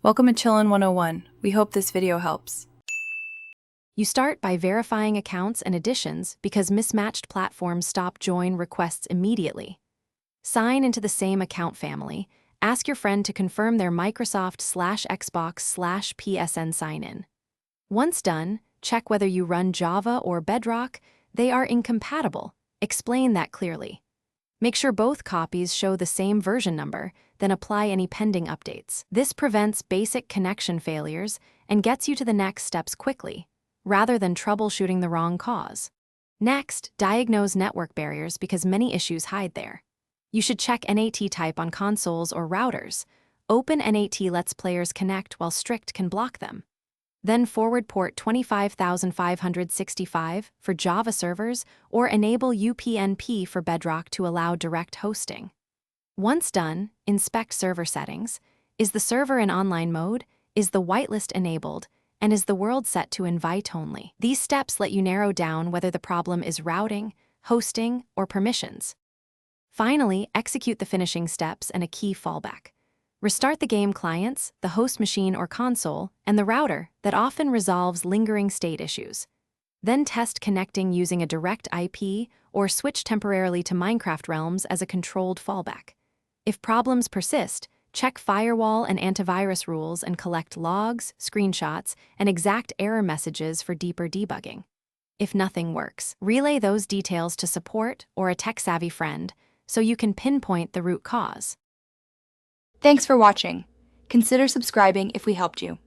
Welcome to Chillin' 101. We hope this video helps. You start by verifying accounts and additions because mismatched platforms stop join requests immediately. Sign into the same account family. Ask your friend to confirm their Microsoft/Xbox/PSN sign-in. Once done, check whether you run Java or Bedrock. They are incompatible. Explain that clearly. Make sure both copies show the same version number, then apply any pending updates. This prevents basic connection failures and gets you to the next steps quickly, rather than troubleshooting the wrong cause. Next, diagnose network barriers because many issues hide there. You should check NAT type on consoles or routers. Open NAT lets players connect while strict can block them. Then forward port 25565 for Java servers or enable UPnP for Bedrock to allow direct hosting. Once done, inspect server settings. Is the server in online mode? Is the whitelist enabled? And is the world set to invite only? These steps let you narrow down whether the problem is routing, hosting, or permissions. Finally, execute the finishing steps and a key fallback. Restart the game clients, the host machine or console, and the router that often resolves lingering state issues. Then test connecting using a direct IP or switch temporarily to Minecraft realms as a controlled fallback. If problems persist, check firewall and antivirus rules and collect logs, screenshots, and exact error messages for deeper debugging. If nothing works, relay those details to support or a tech-savvy friend so you can pinpoint the root cause. Thanks for watching. Consider subscribing if we helped you.